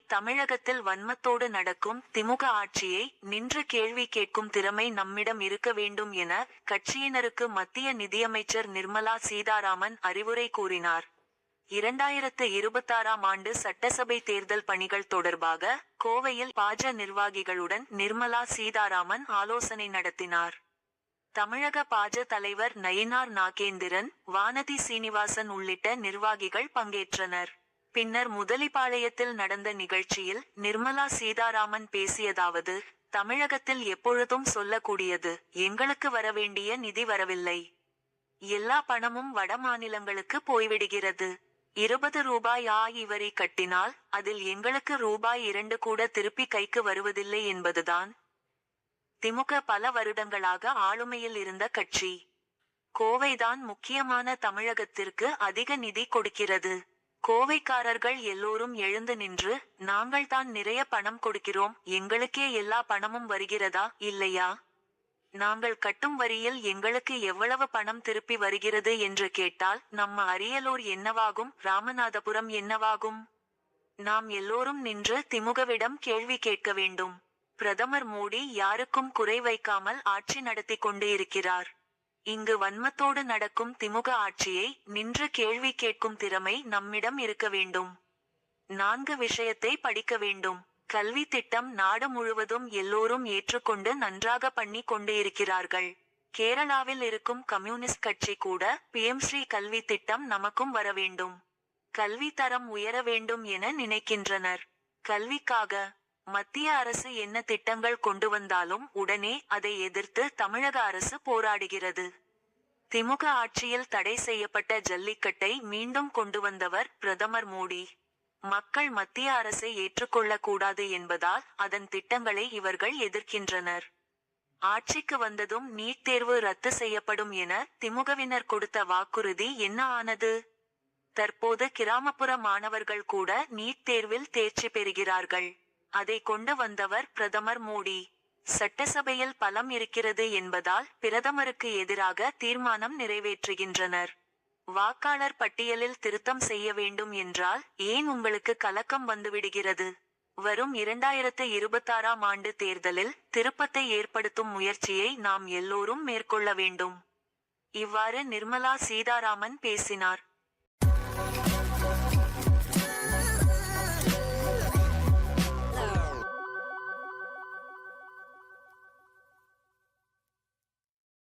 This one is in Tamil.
தமிழகத்தில் வன்மத்தோடு நடக்கும் திமுக ஆட்சியை நின்று கேள்வி கேட்கும் திறமை நம்மிடம் இருக்க வேண்டும் என கட்சியினருக்கு மத்திய நிதியமைச்சர் நிர்மலா சீதாராமன் அறிவுரை கூறினார். 2026ஆம் ஆண்டு சட்டசபை தேர்தல் பணிகள் தொடர்பாக கோவையில் பாஜ நிர்வாகிகளுடன் நிர்மலா சீதாராமன் ஆலோசனை நடத்தினார். தமிழக பாஜ தலைவர் நயினார் நாகேந்திரன், வானதி சீனிவாசன் உள்ளிட்ட நிர்வாகிகள் பங்கேற்றனர். பின்னர் முதலிபாளையத்தில் நடந்த நிகழ்ச்சியில் நிர்மலா சீதாராமன் பேசியதாவது: தமிழகத்தில் எப்பொழுதும் சொல்லக்கூடியது, எங்களுக்கு வரவேண்டிய நிதி வரவில்லை. எல்லா பணமும் வட மாநிலங்களுக்கு போய்விடுகிறது. 20 ரூபாய் வரி கட்டினால் அதில் எங்களுக்கு ரூபாய் 2 கூட திருப்பி கைக்கு வருவதில்லை என்பதுதான். திமுக பல வருடங்களாக ஆளுமையில் இருந்த கட்சி. கோவைதான் முக்கியமான தமிழகத்திற்கு அதிக நிதி கொடுக்கிறது. கோவைக்காரர்கள் எல்லோரும் எழுந்து நின்று, நாங்கள் தான் நிறைய பணம் கொடுக்கிறோம், எங்களுக்கே எல்லா பணமும் வருகிறதா இல்லையா, நாங்கள் கட்டும் வரியில் எங்களுக்கு எவ்வளவு பணம் திருப்பி வருகிறது என்று கேட்டால் நம்ம அரியலூர் என்னவாகும், ராமநாதபுரம் என்னவாகும்? நாம் எல்லோரும் நின்று திமுகவிடம் கேள்வி கேட்க வேண்டும். பிரதமர் மோடி யாருக்கும் குறை வைக்காமல் ஆட்சி நடத்தி கொண்டு இருக்கிறார். இங்கு வன்மத்தோடு நடக்கும் திமுக ஆட்சியை நின்று கேள்வி கேட்கும் திறமை நம்மிடம் இருக்க வேண்டும். 4 விஷயத்தை படிக்க வேண்டும். கல்வி திட்டம் நாடு முழுவதும் எல்லோரும் ஏற்றுக்கொண்டு நன்றாக பண்ணி கொண்டு இருக்கிறார்கள். கேரளாவில் இருக்கும் கம்யூனிஸ்ட் கட்சி கூட PM-ஸ்ரீ கல்வி திட்டம் நமக்கும் வர வேண்டும், கல்வி தரம் உயர வேண்டும் என நினைக்கின்றனர். கல்விக்காக மத்திய அரசு என்ன திட்டங்கள் கொண்டு வந்தாலும் உடனே அதை எதிர்த்து தமிழக அரசு போராடுகிறது. திமுக ஆட்சியில் தடை செய்யப்பட்ட ஜல்லிக்கட்டை மீண்டும் கொண்டு வந்தவர் பிரதமர் மோடி. மக்கள் மத்திய அரசை ஏற்றுக்கொள்ளக்கூடாது என்பதால் அதன் திட்டங்களை இவர்கள் எதிர்க்கின்றனர். ஆட்சிக்கு வந்ததும் நீட் தேர்வு ரத்து செய்யப்படும் என திமுகவினர் கொடுத்த வாக்குறுதி என்ன ஆனது? தற்போது கிராமப்புற மாணவர்கள் கூட நீட் தேர்வில் தேர்ச்சி பெறுகிறார்கள். அதை கொண்டு வந்தவர் பிரதமர் மோடி. சட்டசபையில் பலம் இருக்கிறது என்பதால் பிரதமருக்கு எதிராக தீர்மானம் நிறைவேற்றுகின்றனர். வாக்காளர் பட்டியலில் திருத்தம் செய்ய வேண்டும் என்றால் ஏன் உங்களுக்கு கலக்கம் வந்துவிடுகிறது? வரும் 2026ஆம் ஆண்டு தேர்தலில் திருப்பத்தை ஏற்படுத்தும் முயற்சியை நாம் எல்லோரும் மேற்கொள்ள வேண்டும். இவ்வாறு நிர்மலா சீதாராமன் பேசினார்.